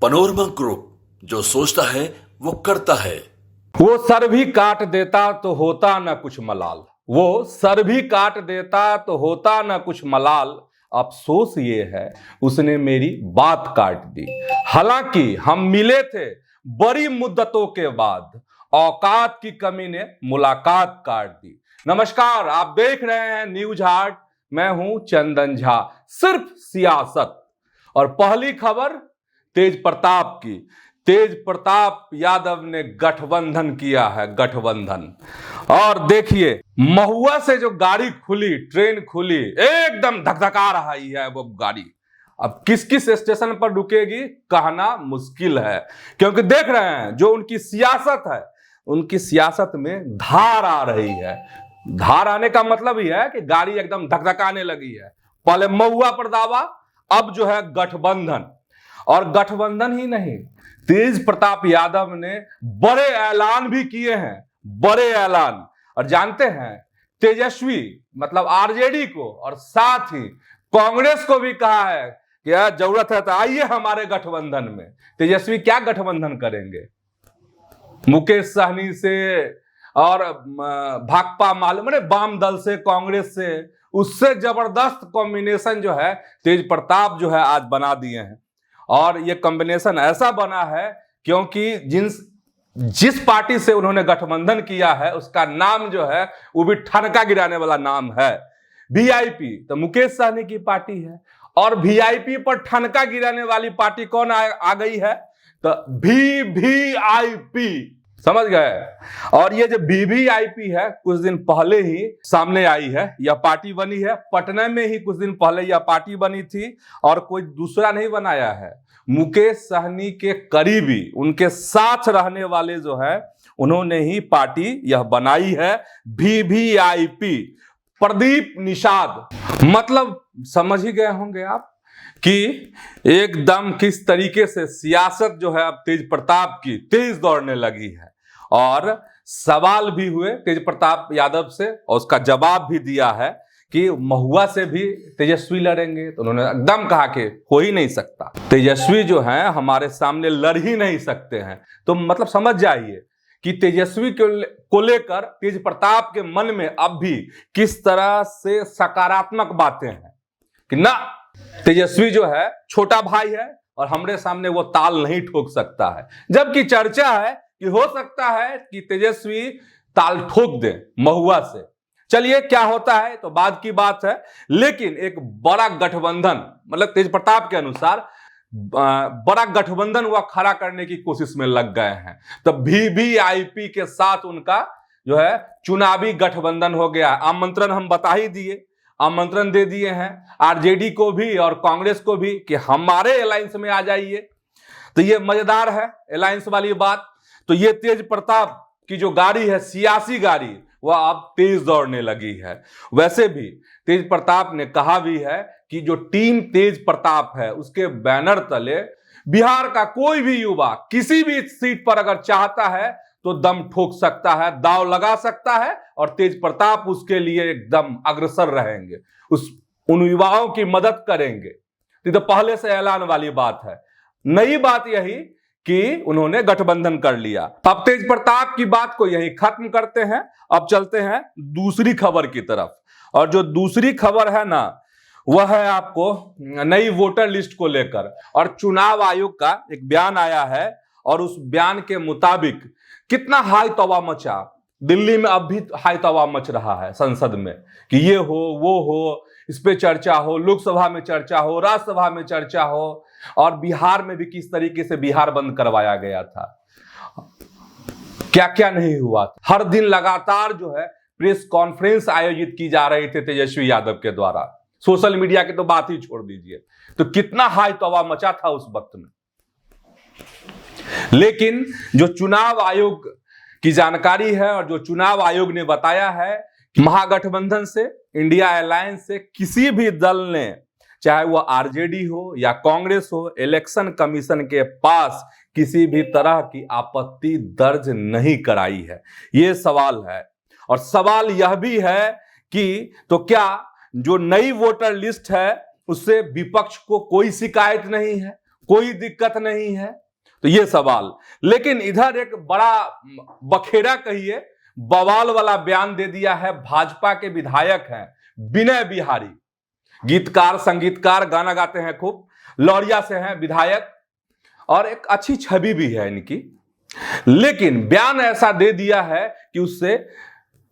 Panorama group, जो सोचता है वो करता है। वो सर भी काट देता तो होता न कुछ मलाल। वो सर भी काट देता तो होता न कुछ मलाल। अफसोस ये है उसने मेरी बात काट दी। हालांकि हम मिले थे बड़ी मुद्दतों के बाद, औकात की कमी ने मुलाकात काट दी। नमस्कार, आप देख रहे हैं न्यूज हार्ट। मैं हूं चंदन झा। सिर्फ सियासत। और पहली खबर तेज प्रताप की। तेज प्रताप यादव ने गठबंधन किया है, गठबंधन। और देखिए, महुआ से जो गाड़ी खुली, ट्रेन खुली, एकदम धकधका रही है वो गाड़ी। अब किस किस स्टेशन पर रुकेगी कहना मुश्किल है, क्योंकि देख रहे हैं जो उनकी सियासत है, उनकी सियासत में धार आ रही है। धार आने का मतलब ही है कि गाड़ी एकदम धकधकाने लगी है। पहले महुआ पर दावा, अब जो है गठबंधन। और गठबंधन ही नहीं, तेज प्रताप यादव ने बड़े ऐलान भी किए हैं, बड़े ऐलान। और जानते हैं, तेजस्वी मतलब आरजेडी को और साथ ही कांग्रेस को भी कहा है कि यार जरूरत है तो आइए हमारे गठबंधन में। तेजस्वी क्या गठबंधन करेंगे? मुकेश सहनी से और भाकपा माले मैंने वाम दल से, कांग्रेस से, उससे जबरदस्त कॉम्बिनेशन जो है तेज प्रताप जो है आज बना दिए हैं। और ये कॉम्बिनेशन ऐसा बना है क्योंकि जिस पार्टी से उन्होंने गठबंधन किया है उसका नाम जो है वो भी ठनका गिराने वाला नाम है। वीआईपी तो मुकेश सहनी की पार्टी है, और वीआईपी पर ठनका गिराने वाली पार्टी कौन आ गई है? तो वीवीआईपी, समझ गए। और ये जो वीवीआईपी है कुछ दिन पहले ही सामने आई है, यह पार्टी बनी है पटना में ही। कुछ दिन पहले यह पार्टी बनी थी और कोई दूसरा नहीं बनाया है। मुकेश सहनी के करीबी, उनके साथ रहने वाले जो है, उन्होंने ही पार्टी यह बनाई है, वीवीआईपी। प्रदीप निषाद, मतलब समझ ही गए होंगे आप कि एकदम किस तरीके से सियासत जो है अब तेज प्रताप की तेज दौड़ने लगी है। और सवाल भी हुए तेज प्रताप यादव से और उसका जवाब भी दिया है कि महुआ से भी तेजस्वी लड़ेंगे। तो उन्होंने एकदम कहा कि हो ही नहीं सकता, तेजस्वी जो है हमारे सामने लड़ ही नहीं सकते हैं। तो मतलब समझ जाइए कि तेजस्वी को लेकर तेज प्रताप के मन में अब भी किस तरह से सकारात्मक बातें हैं कि ना, तेजस्वी जो है छोटा भाई है और हमारे सामने वो ताल नहीं ठोक सकता है। जबकि चर्चा है कि हो सकता है कि तेजस्वी ताल ठोक दे महुआ से। चलिए क्या होता है तो बाद की बात है, लेकिन एक बड़ा गठबंधन, मतलब तेज प्रताप के अनुसार बड़ा गठबंधन वह खड़ा करने की कोशिश में लग गए हैं। तो वीवीआईपी के साथ उनका जो है चुनावी गठबंधन हो गया। आमंत्रण हम बता ही दिए, आमंत्रण दे दिए हैं आरजेडी को भी और कांग्रेस को भी कि हमारे अलायंस में आ जाइए। तो ये मजेदार है अलायंस वाली बात। तो ये तेज प्रताप की जो गाड़ी है, सियासी गाड़ी, वह अब तेज दौड़ने लगी है। वैसे भी तेज प्रताप ने कहा भी है कि जो टीम तेज प्रताप है उसके बैनर तले बिहार का कोई भी युवा किसी भी सीट पर अगर चाहता है तो दम ठोक सकता है, दांव लगा सकता है, और तेज प्रताप उसके लिए एकदम अग्रसर रहेंगे, उन युवाओं की मदद करेंगे। तो पहले से ऐलान वाली बात है। नई बात यही कि उन्होंने गठबंधन कर लिया। अब तेज प्रताप की बात को यही खत्म करते हैं। अब चलते हैं दूसरी खबर की तरफ। और जो दूसरी खबर है ना, वह है आपको नई वोटर लिस्ट को लेकर। और चुनाव आयोग का एक बयान आया है और उस बयान के मुताबिक कितना हाई तौबा मचा। दिल्ली में अब भी हाई तौबा मच रहा है संसद में कि ये हो वो हो, इस पे चर्चा हो, लोकसभा में चर्चा हो, राज्यसभा में चर्चा हो। और बिहार में भी किस तरीके से बिहार बंद करवाया गया था, क्या क्या नहीं हुआ था। हर दिन लगातार जो है प्रेस कॉन्फ्रेंस आयोजित की जा रही थी तेजस्वी यादव के द्वारा। सोशल मीडिया की तो बात ही छोड़ दीजिए। तो कितना हाई तौबा मचा था उस वक्त में। लेकिन जो चुनाव आयोग की जानकारी है और जो चुनाव आयोग ने बताया है कि महागठबंधन से, इंडिया अलायंस से किसी भी दल ने, चाहे वो आरजेडी हो या कांग्रेस हो, इलेक्शन कमीशन के पास किसी भी तरह की आपत्ति दर्ज नहीं कराई है। ये सवाल है। और सवाल यह भी है कि तो क्या जो नई वोटर लिस्ट है उससे विपक्ष को कोई शिकायत नहीं है, कोई दिक्कत नहीं है। तो ये सवाल, लेकिन इधर एक बड़ा बखेड़ा कहिए बवाल वाला बयान दे दिया है। भाजपा के विधायक हैं विनय बिहारी, गीतकार संगीतकार, गाना गाते हैं खूब, लौरिया से हैं विधायक और एक अच्छी छवि भी है इनकी, लेकिन बयान ऐसा दे दिया है कि उससे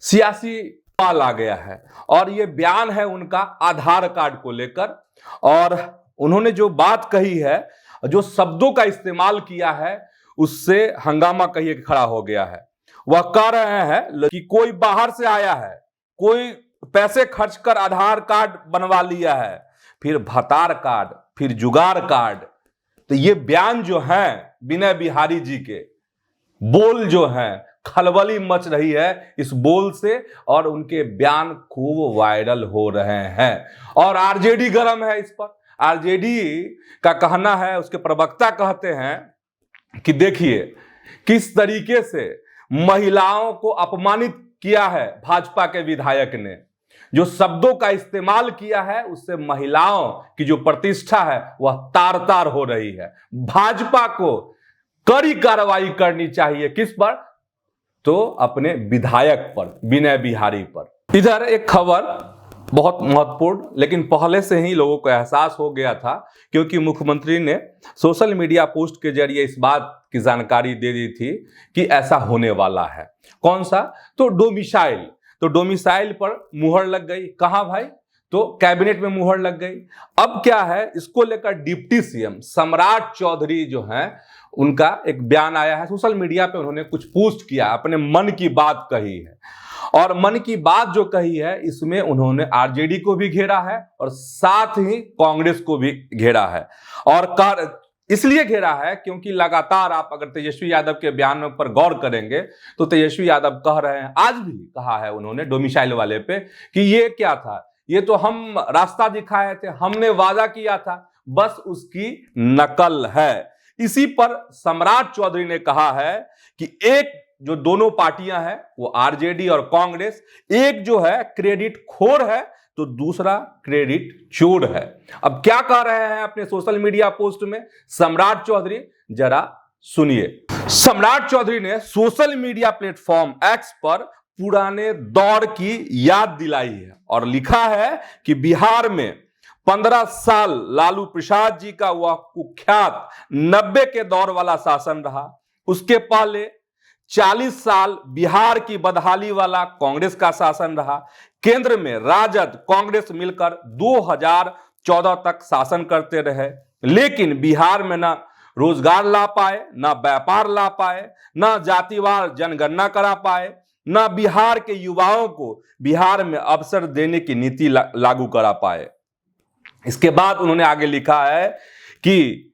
सियासी पाल आ गया है। और ये बयान है उनका आधार कार्ड को लेकर, और उन्होंने जो बात कही है, जो शब्दों का इस्तेमाल किया है, उससे हंगामा कहिए खड़ा हो गया है। वह कह रहे हैं कि कोई बाहर से आया है, कोई पैसे खर्च कर आधार कार्ड बनवा लिया है, फिर भतार कार्ड, फिर जुगाड़ कार्ड। तो ये बयान जो है विनय बिहारी जी के, बोल जो है, खलबली मच रही है इस बोल से, और उनके बयान खूब वायरल हो रहे हैं। और आरजेडी गर्म है इस पर। आरजेडी का कहना है, उसके प्रवक्ता कहते हैं कि देखिए किस तरीके से महिलाओं को अपमानित किया है भाजपा के विधायक ने, जो शब्दों का इस्तेमाल किया है उससे महिलाओं की जो प्रतिष्ठा है वह तार तार हो रही है। भाजपा को कड़ी कार्रवाई करनी चाहिए, किस पर? तो अपने विधायक पर, विनय बिहारी पर। इधर एक खबर बहुत महत्वपूर्ण, लेकिन पहले से ही लोगों को एहसास हो गया था, क्योंकि मुख्यमंत्री ने सोशल मीडिया पोस्ट के जरिए इस बात की जानकारी दे दी थी कि ऐसा होने वाला है। कौन सा? तो डोमिसाइल। तो डोमिसाइल पर मुहर लग गई। कहां भाई? तो कैबिनेट में मुहर लग गई। अब क्या है, इसको लेकर डिप्टी सीएम सम्राट चौधरी जो हैं, उनका एक बयान आया है। सोशल मीडिया पे उन्होंने कुछ पोस्ट किया, अपने मन की बात कही है, और मन की बात जो कही है इसमें उन्होंने आरजेडी को भी घेरा है और साथ ही कांग्रेस को भी घेरा है। और इसलिए घेरा है क्योंकि लगातार आप अगर तेजस्वी यादव के बयान पर गौर करेंगे तो तेजस्वी यादव कह रहे हैं, आज भी कहा है उन्होंने डोमिसाइल वाले पे, कि ये क्या था, ये तो हम रास्ता दिखाए थे, हमने वादा किया था, बस उसकी नकल है। इसी पर सम्राट चौधरी ने कहा है कि एक जो दोनों पार्टियां हैं वो आरजेडी और कांग्रेस, एक जो है क्रेडिट खोर है तो दूसरा क्रेडिट चोर है। अब क्या कह रहे हैं अपने सोशल मीडिया पोस्ट में सम्राट चौधरी, जरा सुनिए। सम्राट चौधरी ने सोशल मीडिया प्लेटफॉर्म एक्स पर पुराने दौर की याद दिलाई है और लिखा है कि बिहार में 15 साल लालू प्रसाद जी का वह कुख्यात 90 के दौर वाला शासन रहा। उसके पहले 40 साल बिहार की बदहाली वाला कांग्रेस का शासन रहा। केंद्र में राजद कांग्रेस मिलकर 2014 तक शासन करते रहे, लेकिन बिहार में ना रोजगार ला पाए, ना व्यापार ला पाए, ना जातिवार जनगणना करा पाए, ना बिहार के युवाओं को बिहार में अवसर देने की नीति लागू करा पाए। इसके बाद उन्होंने आगे लिखा है कि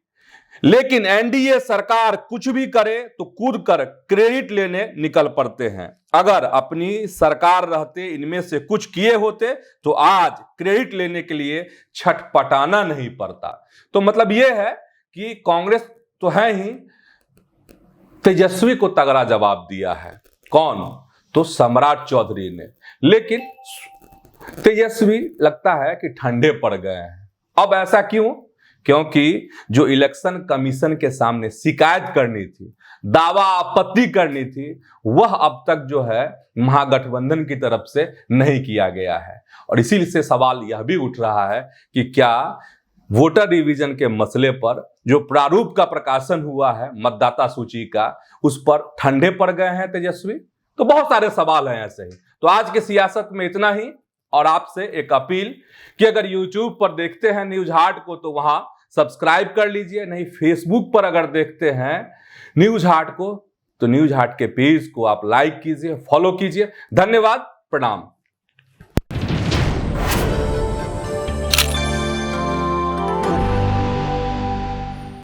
लेकिन एनडीए सरकार कुछ भी करे तो कूद कर क्रेडिट लेने निकल पड़ते हैं। अगर अपनी सरकार रहते इनमें से कुछ किए होते तो आज क्रेडिट लेने के लिए छटपटाना नहीं पड़ता। तो मतलब यह है कि कांग्रेस तो है ही, तेजस्वी को तगड़ा जवाब दिया है। कौन? तो सम्राट चौधरी ने। लेकिन तेजस्वी लगता है कि ठंडे पड़ गए हैं। अब ऐसा क्यों? क्योंकि जो इलेक्शन कमीशन के सामने शिकायत करनी थी, दावा आपत्ति करनी थी, वह अब तक जो है महागठबंधन की तरफ से नहीं किया गया है। और इसी से सवाल यह भी उठ रहा है कि क्या वोटर रिवीजन के मसले पर जो प्रारूप का प्रकाशन हुआ है मतदाता सूची का, उस पर ठंडे पड़ गए हैं तेजस्वी? तो बहुत सारे सवाल हैं ऐसे ही। तो आज के सियासत में इतना ही, और आपसे एक अपील कि अगर YouTube पर देखते हैं न्यूज हाट को तो वहां सब्सक्राइब कर लीजिए, नहीं फेसबुक पर अगर देखते हैं न्यूज हाट को तो न्यूज हाट के पेज को आप लाइक कीजिए, फॉलो कीजिए। धन्यवाद, प्रणाम।